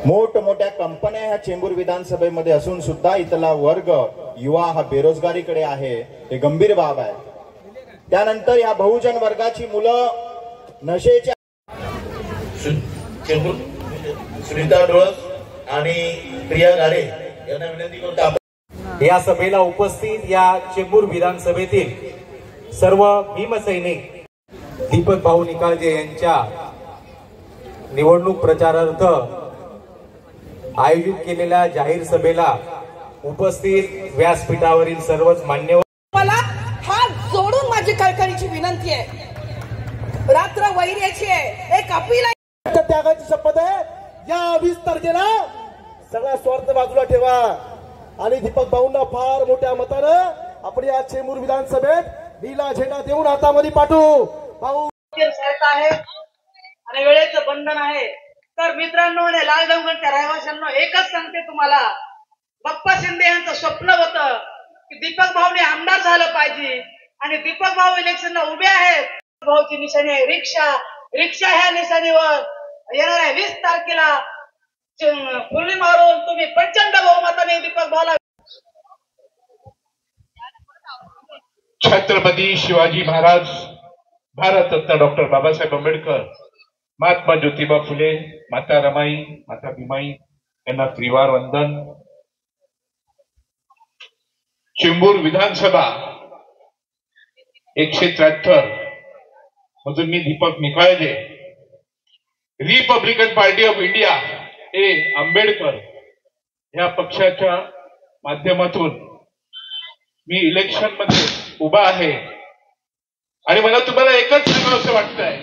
मोठमोठ्या कंपन्या ह्या चेंबूर विधानसभेमध्ये असून सुद्धा इथला वर्ग युवा हा बेरोजगारीकडे आहे, हे गंभीर बाब आहे। त्यानंतर या बहुजन वर्गाची मुलं नशेच्या सुनीता डोळस आणि प्रिया गाडे यांना विनंती करतो। या सभेला उपस्थित या चेंबूर विधानसभेतील सर्व भीमसैनिक दीपक भाऊ निकाळजे यांच्या निवडणूक प्रचारार्थ आयोजित केलेल्या जाहीर सभेला उपस्थित व्यासपीठावरील सर्वच मान्यवर, मला हात जोडून माझी कळकळीची विनंती आहे, रात्र वैर्याची आहे, एक अपील आहे, त्यागाची शपथ आहे। या 20 तारखेला सगळा स्वार्थ बाजूला ठेवा आणि दीपक भाऊंना फार मोठ्या मतानं आपण या चेंबूर विधानसभेत नीला झेंडा देऊन हातामध्ये पाठवू। भाऊ आहे आणि वेळेचं बंधन आहे। तर मित्रांनो आणि लाल डोंगरच्या रहिवाशांनो एकच सांगते तुम्हाला, बाप्पा शिंदे यांचं स्वप्न होतं की दीपक भाऊने आमदार झालं पाहिजे आणि दीपक भाऊ इलेक्शनला उभे आहेत। भाऊची निशाणी आहे रिक्षा, रिक्षा ह्या निशाणीवर येणाऱ्या 20 तारखेला फुली मारून तुम्ही प्रचंड बहुमताने दीपक भाऊला। छत्रपती शिवाजी महाराज, भारतरत्न डॉक्टर बाबासाहेब आंबेडकर, महात्मा ज्योतिबा फुले, माता रमाई, माता भीमाई यांना त्रिवार वंदन। चेंबूर विधानसभा 173 मधून मी Deepak Nikalje, Republican party of India A Ambedkar या पक्षाच्या माध्यमातून मी इलेक्शन मध्ये उभा आहे आणि मला तुम्हाला एकच सांगावंसं वाटतंय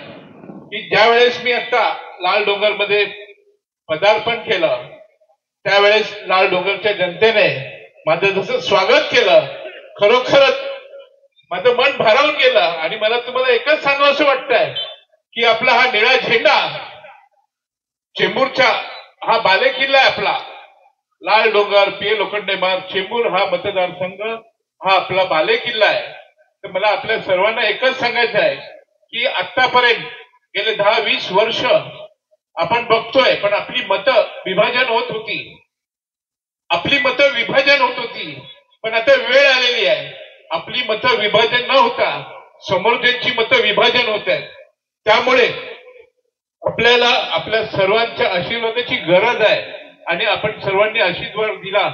की ज्यावेळेस मी आता लाल डोंगरमध्ये पदार्पण केलं त्यावेळेस लाल डोंगरच्या जनतेने माझं जसं स्वागत केलं, खरोखरच माझं मन भारावून गेलं आणि मला तुम्हाला एकच सांगावंसं वाटतंय की आपला हा निळा झेंडा चेंबूरचा हा बालेकिल्ला आहे आपला। लाल डोंगर, पीए लोखंडे मार्ग, चेंबूर हा मतदारसंघ हा आपला बालेकिल्ला आहे। तर मला आपल्या सर्वांना एकच सांगायचं आहे की आतापर्यंत गेले 10-20 वर्ष आपण बघतोय पण आपली मतं विभाजन होत होती, पण आता वेळ आलेली आहे आपली मतं विभाजन न होता समोरच्यांची मतं विभाजन होत आहेत। त्यामुळे आपल्याला आपल्या सर्वांच्या आशीर्वादाची गरज आहे आणि आपण सर्वांनी आशीर्वाद दिला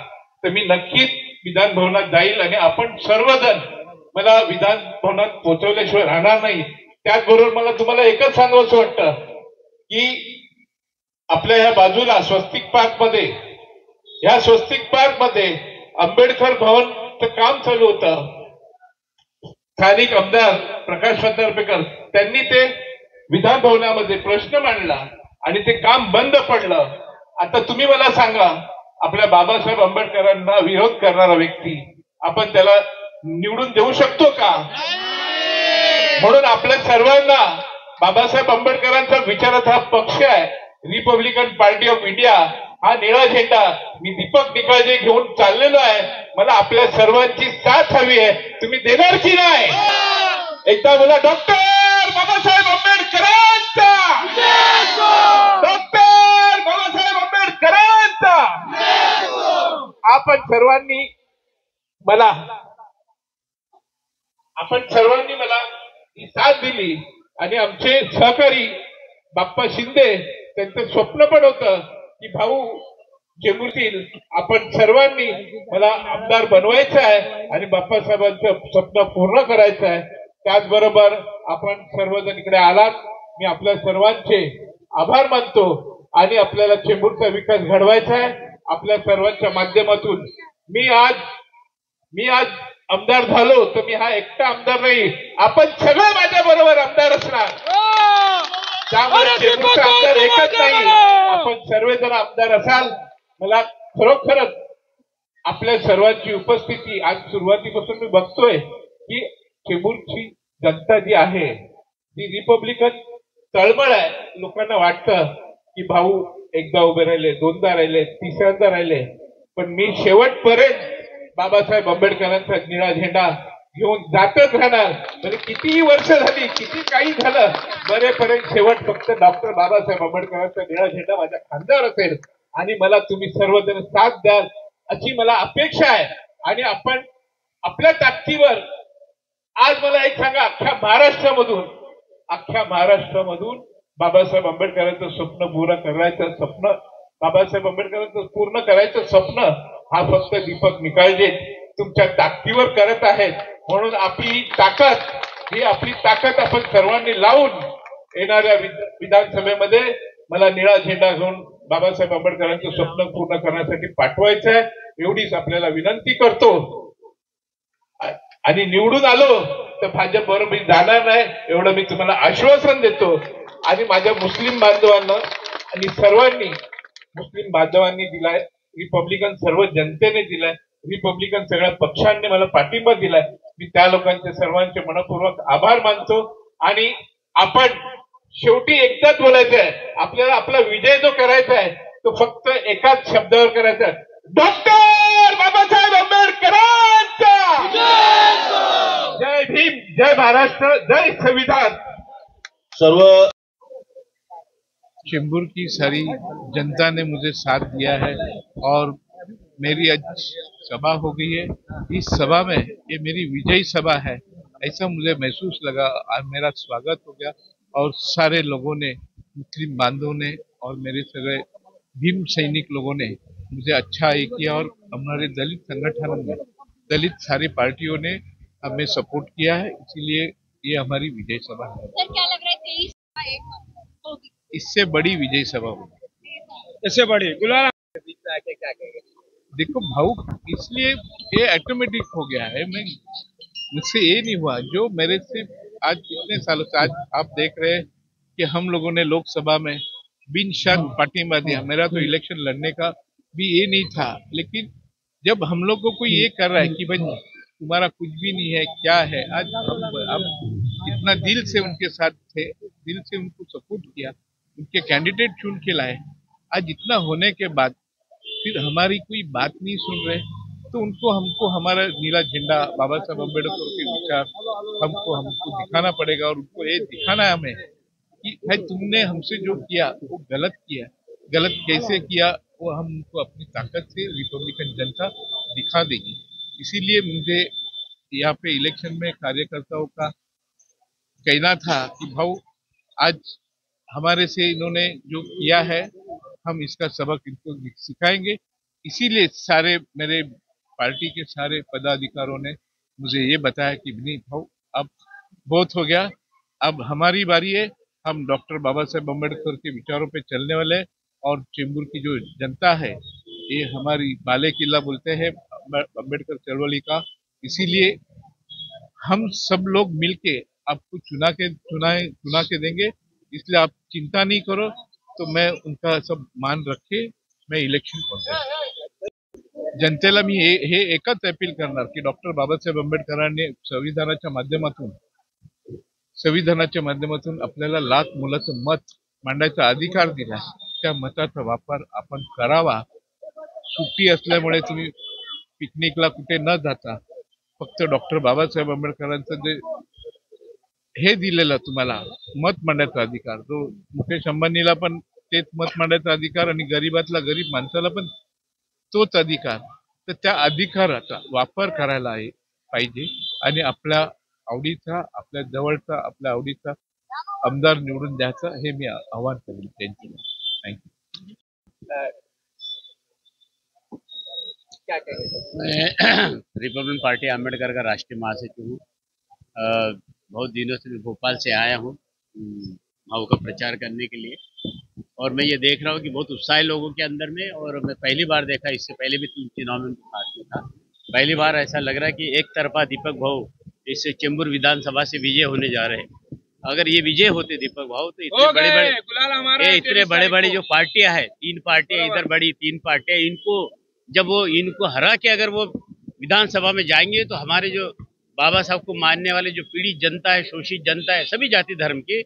तर मी नक्कीच विधान भवनात जाईल आणि आपण सर्वजण मला विधान भवनात पोहोचवल्याशिवाय राहणार नाही। त्याचबरोबर मला तुम्हाला एकच सांगावंसं वाटतं की आपल्या ह्या बाजूला स्वस्तिक पार्क मध्ये आंबेडकर भवनचं काम चालू होतं। स्थानिक आमदार प्रकाश फत्तारपेकर त्यांनी ते विधान भवनामध्ये प्रश्न मांडला आणि ते काम बंद पडलं। आता तुम्ही मला सांगा, आपल्या बाबासाहेब आंबेडकरांना विरोध करणारा व्यक्ती आपण त्याला निवडून देऊ शकतो का? म्हणून आपल्या सर्वांना बाबासाहेब आंबेडकरांचा विचारात हा पक्ष आहे रिपब्लिकन पार्टी ऑफ इंडिया, हा निळा झेंडा मी दीपक निकाळजे घेऊन चाललेलो आहे। मला आपल्या सर्वांची साथ हवी आहे, तुम्ही देणार की नाही? एकदा बोला डॉक्टर बाबासाहेब आंबेडकरांचा, डॉक्टर बाबासाहेब आंबेडकरांचा। आपण सर्वांनी मला ही साथ दिली आणि आमचे सहकारी बाप्पा शिंदे त्यांचं स्वप्न पण होतं की भाऊ चेंबूरतील आपण सर्वांनी मला आमदार बनवायचं आहे आणि बाप्पासाहेबांचं स्वप्न पूर्ण करायचं आहे। त्याचबरोबर आपण सर्वजण इकडे आलात, मी आपल्या सर्वांचे आभार मानतो आणि आपल्याला चेंबूरचा विकास घडवायचा आहे। आपल्या सर्वांच्या माध्यमातून मी आज आमदार झालो तर मी हा एकटा आमदार नाही, आपण सगळे माझ्या बरोबर आमदार असणार। त्यामुळे चेंबूरचा आमदार एकच नाही, आपण सर्वजण आमदार असाल। मला खरोखरच आपल्या सर्वांची उपस्थिती आज सुरुवातीपासून मी बघतोय की चेंबूरची जनता जी आहे ती रिपब्लिकन तळमळ आहे। लोकांना वाटतं की भाऊ एकदा उभे राहिले, दोनदा राहिले, तिसऱ्यांदा राहिले, पण मी शेवटपर्यंत बाबासाहेब आंबेडकरांचा निळा झेंडा घेऊन जातच राहणार। म्हणजे कितीही वर्ष झाली, किती काही झालं, बरेपर्यंत शेवट फक्त डॉक्टर बाबासाहेब आंबेडकरांचा निळा झेंडा माझ्या खांद्यावर असेल आणि मला तुम्ही सर्वजण साथ द्याल अशी मला अपेक्षा आहे. आणि आपण आपल्या ताकदीवर आज मला एक सांगा, अख्ख्या महाराष्ट्रामधून बाबासाहेब आंबेडकरांचं स्वप्न पूर्ण करायचं स्वप्न हा फक्त दीपक निकाळजे तुमच्या ताकदीवर करत आहेत. म्हणून आपली ताकद आपण सर्वांनी लावून येणाऱ्या विधानसभेमध्ये मला निळा झेंडा घेऊन बाबासाहेब आंबेडकरांचं स्वप्न पूर्ण करण्यासाठी पाठवायचं आहे. एवढीच आपल्याला विनंती करतो. आणि निवडून आलो तर भाजप बरोबर मी जाणार नाही एवढं मी तुम्हाला आश्वासन देतो. आणि माझ्या मुस्लिम बांधवांनी दिलाय, रिपब्लिकन सर्व जनतेने दिलाय, रिपब्लिकन सगळ्या पक्षांनी मला पाठिंबा दिलाय. मी त्या लोकांचे सर्वांचे मनपूर्वक आभार मानतो. आणि आपण शेवटी एकदाच बोलायचं आहे, आपल्याला आपला विजय जो करायचा आहे तो फक्त एकाच शब्दावर करायचा आहे, डॉक्टर बाबासाहेब आंबेडकरांचा जय भीम, जय महाराष्ट्र, जय संविधान. सर्व चेंबूर की सारी जनता ने मुझे साथ दिया है और मेरी आज सभा हो गई है. इस सभा में ये मेरी विजयी सभा है ऐसा मुझे महसूस लगा. आज मेरा स्वागत हो गया और सारे लोगों ने, मुस्लिम बांधवों ने और मेरे सगळे भीम सैनिक लोगों ने मुझे अच्छा ये किया. और हमारे दलित संगठनों में, दलित सारी पार्टियों ने हमें सपोर्ट किया है. इसीलिए ये हमारी विजय सभा है. सर क्या लग रहा है 23 होगी? इससे बड़ी विजय सभा होगी. इससे बड़ी गुलाल देखो भावुक इसलिए ये ऑटोमेटिक हो गया है. मुझसे ये नहीं हुआ जो मेरे से आज इतने सालों से. आज आप देख रहे हैं कि हम लोगों ने लोकसभा में बिन शर्त पार्टियां दिया. मेरा तो इलेक्शन लड़ने का भी ये नहीं था. लेकिन जब हम लोग को कोई ये कर रहा है कि भाई तुम्हारा कुछ भी नहीं है, क्या है, आज हम इतना दिल से उनके साथ थे, दिल से उनको सपोर्ट किया, उनके कैंडिडेट चुन के लाए. आज इतना होने के बाद फिर हमारी कोई बात नहीं सुन रहे तो हमको हमारा नीला झंडा, बाबा साहब अम्बेडकर के विचार हमको दिखाना पड़ेगा. और उनको ये दिखाना है हमें कि भाई तुमने हमसे जो किया वो गलत किया. गलत कैसे किया वो हम उनको अपनी ताकत से रिपब्लिकन जनता दिखा देगी. इसीलिए मुझे यहाँ पे इलेक्शन में कार्यकर्ताओं का कहना था कि भाऊ आज हमारे से इन्होंने जो किया है हम इसका सबक इनको सिखाएंगे. इसीलिए सारे मेरे पार्टी के सारे पदाधिकारियों ने मुझे ये बताया कि नहीं भाऊ अब बहुत हो गया, अब हमारी बारी है. हम डॉक्टर बाबा साहेब अम्बेडकर के विचारों पे चलने वाले हैं. और चेंबूर की जो जनता है ये हमारी बाले किला बोलते हैं अम्बेडकर चळवळी का. इसीलिए हम सब लोग मिलके आपको चुना के देंगे. इसलिए आप चिंता नहीं करो. तो मैं उनका सब मान रखे मैं इलेक्शन कॉन्टेस्ट. जनतेला मी हे एकच अपील करणार की डॉक्टर बाबासाहेब आंबेडकरांनी संविधानाच्या माध्यमातून आपल्याला लाख मुलाचं मत मांडायचा अधिकार दिला. त्या मताचा वापर आपण करावा. सुट्टी असल्यामुळे तुम्ही पिकनिकला कुठे न जाता फक्त डॉक्टर बाबासाहेब आंबेडकरांचं जे हे दिलेलं तुम्हाला मत मांडायचा अधिकार, जो मुकेश अंबानीला पण तेच मत मांडायचा अधिकार आणि गरीबातला गरीब माणसाला पण तोच अधिकार. तर त्या अधिकाराचा वापर करायला पाहिजे आणि आपल्या आवडीचा, आपल्या जवळचा, आपल्या आवडीचा आमदार निवडून द्यायचा हे मी आवाहन करेन त्यांच्याकडे. थँक्यू. मैं रिपब्लिकन पार्टी आम्बेडकर का राष्ट्रीय महासचिव हूँ. बहुत दिनों से मैं भोपाल से आया हूँ भाव का प्रचार करने के लिए. और मैं ये देख रहा हूँ कि बहुत उत्साह लोगों के अंदर में. और मैं पहली बार देखा, इससे पहले भी चुनाव में पास में था, पहली बार ऐसा लग रहा है कि एक तरफा दीपक भाऊ इस चेंबूर विधानसभा से विजय होने जा रहे हैं. अगर ये विजय होते दीपक भाऊ तो इतने बड़े बड़े जो पार्टियां हैं, 3 पार्टियां इधर बड़ी 3 पार्टियां, इनको हरा के अगर वो विधानसभा में जाएंगे तो हमारे जो बाबा साहब को मानने वाले जो पीड़ित जनता है, शोषित जनता है, सभी जाति धर्म की,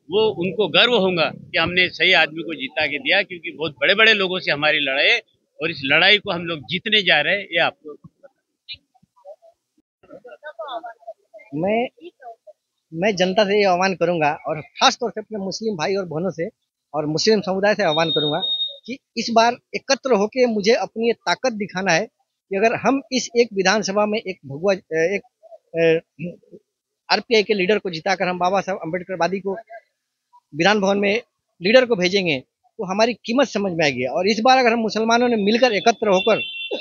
वो उनको गर्व होगा कि हमने सही आदमी को जीता के दिया. क्योंकि बहुत बड़े बड़े लोगों से हमारी लड़ाई है और इस लड़ाई को हम लोग जीतने जा रहे हैं. ये आपको मैं जनता से ये आह्वान करूंगा और खास तौर से अपने मुस्लिम भाई और बहनों से और मुस्लिम समुदाय से आह्वान करूंगा कि इस बार एकत्र होके मुझे अपनी ये ताकत दिखाना है कि अगर हम इस एक विधानसभा में एक भगवा एक आरपीआई के लीडर को जिताकर हम बाबा साहब अम्बेडकर वादी को विधान भवन में लीडर को भेजेंगे तो हमारी कीमत समझ में आएगी। और इस बार अगर हम मुसलमानों ने मिलकर एकत्र होकर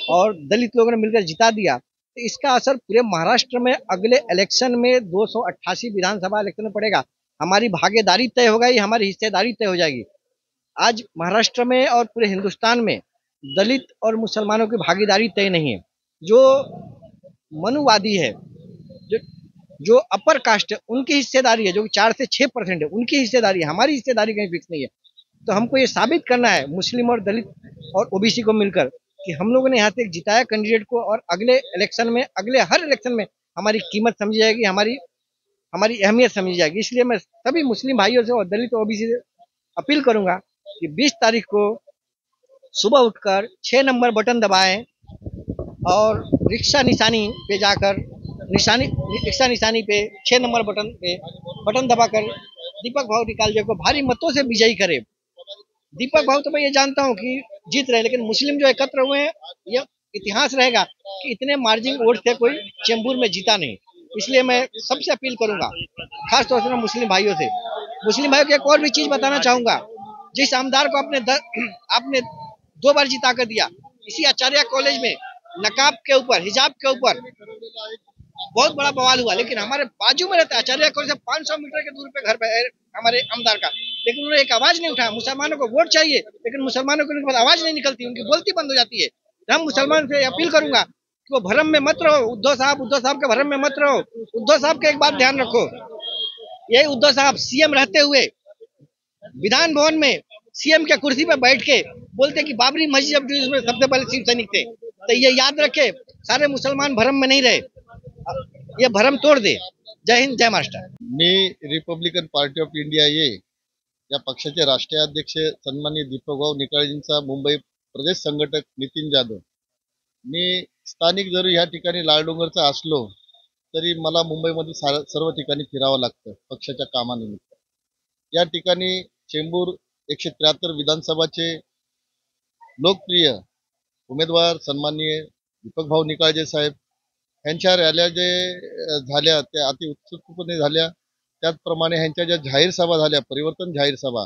और दलित लोगों ने मिलकर जिता दिया तो इसका असर पूरे महाराष्ट्र में अगले इलेक्शन में 288 विधानसभा इलेक्शन में पड़ेगा। हमारी भागीदारी तय हो गई, हमारी हिस्सेदारी तय हो जाएगी। आज महाराष्ट्र में और पूरे हिंदुस्तान में दलित और मुसलमानों की भागीदारी तय नहीं है। जो मनुवादी है, जो अपर कास्ट है, उनकी हिस्सेदारी है जो 4 से 6% है, उनकी हिस्सेदारी है। हमारी हिस्सेदारी कहीं फिक्स नहीं है। तो हमको ये साबित करना है मुस्लिम और दलित और ओबीसी को मिलकर कि हम लोगों ने यहाँ से जिताया कैंडिडेट को, और अगले इलेक्शन में, अगले हर इलेक्शन में हमारी कीमत समझी जाएगी, हमारी अहमियत समझी जाएगी। इसलिए मैं सभी मुस्लिम भाइयों से और दलित और ओबीसी से अपील करूंगा कि 20 तारीख को सुबह उठकर 6 नंबर बटन दबाएं और रिक्शा निशानी पे जाकर रिक्शा निशानी पे 6 नंबर बटन पे बटन दबाकर दीपक भाऊ निकाल जी को भारी मतों से विजयी करे। दीपक भाऊ तो मैं ये जानता हूँ कि जीत रहे, लेकिन मुस्लिम जो एकत्र हुए हैं, ये इतिहास रहेगा कि इतने मार्जिन वोट से कोई चेंबूर में जीता नहीं। इसलिए मैं सबसे अपील करूंगा, खास तौर से मुस्लिम भाइयों से। मुस्लिम भाइयों को एक और भी चीज बताना चाहूंगा। जिस आमदार को आपने 2 बार जिता कर दिया, इसी आचार्य कॉलेज में नकाब के ऊपर, हिजाब के ऊपर बहुत बड़ा बवाल हुआ, लेकिन हमारे बाजू में रहता है आचार्य कॉलेज से 500 मीटर के दूर पे घर पे हमारे आमदार का, लेकिन उन्होंने एक आवाज नहीं उठाया। मुसलमानों को वोट चाहिए, लेकिन मुसलमानों को उनके पास आवाज नहीं निकलती, उनकी बोलती बंद हो जाती है। तो हम मुसलमान से अपील करूंगा कि वो भरम में मत रहो। उद्धव साहब के भरम में मत रहो। उद्धव साहब का एक बात ध्यान रखो, यही उद्धव साहब सीएम रहते हुए विधान भवन में सीएम के कुर्सी पर बैठ के बोलते कि बाबरी मस्जिद में सबसे पहले शिव सैनिक थे। तो ये याद रखे, सारे मुसलमान भरम में नहीं रहे, ये भरम तोड़ दे। जय हिंद, जय महाराष्ट्र। मी रिपब्लिकन पार्टी ऑफ इंडिया या पक्षाचे राष्ट्रीय अध्यक्ष सन्माननीय दीपकभाऊ निकाळजेंचा मुंबई प्रदेश संघटक नितीन जाधव। मी स्थानिक जरी या ठिकाणी लालडोंगरचा असलो तरी मला मुंबईमध्ये सर्व ठिकाणी फिरावं लागतं पक्षाच्या कामानिमित्त। या ठिकाणी चेंबूर 173 विधानसभाचे लोकप्रिय उमेदवार सन्माननीय दीपकभाऊ निकाळजे साहेब यांच्या रॅल्या जे झाल्या त्या अति उत्सुकपणे झाल्या। त्याचप्रमाणे ह्यांच्या ज्या जाहीर सभा झाल्या, परिवर्तन जाहीर सभा,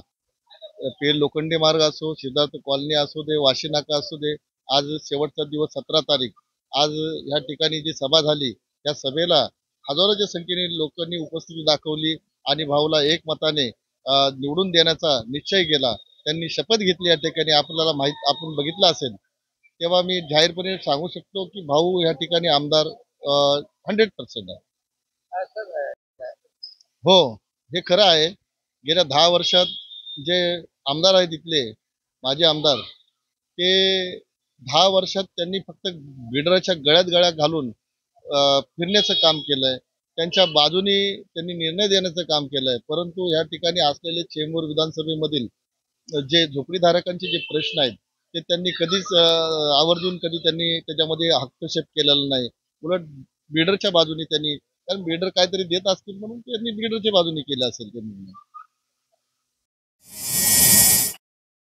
पेल लोखंडे मार्ग असो, सिद्धार्थ कॉलनी असो दे, वाशी नाका असो दे, आज शेवटचा दिवस 17 तारीख, आज या ठिकाणी जी सभा झाली त्या सभेला हजारोच्या संख्येने लोकांनी उपस्थिती दाखवली आणि भाऊला एकमताने निवडून देण्याचा निश्चय केला। त्यांनी शपथ घेतली या ठिकाणी। आपल्याला आपण बघितलं असेल तेव्हा मी जाहीरपणे सांगू शकतो की भाऊ या ठिकाणी आमदार 100% आहे। हो, हे खरं आहे। गेल्या 10 वर्षात जे आमदार आहेत इथले माजी आमदार, ते 10 वर्षात त्यांनी फक्त बिडराच्या गळ्यात घालून फिरण्याचं काम केलंय, त्यांच्या बाजूनी त्यांनी निर्णय देण्याचं काम केलंय। परंतु या ठिकाणी असलेले चेंबूर विधानसभेमधील जे झोपडीधारकांचे जे प्रश्न आहेत ते त्यांनी कधीच आवर्जून त्यांनी त्याच्यामध्ये हस्तक्षेप केलेला नाही। उलट बिल्डरच्या बाजूने त्यांनी, कारण बिल्डर काहीतरी देत असतील म्हणून त्यांनी बिल्डरच्या बाजूने केलं असेल त्यांनी।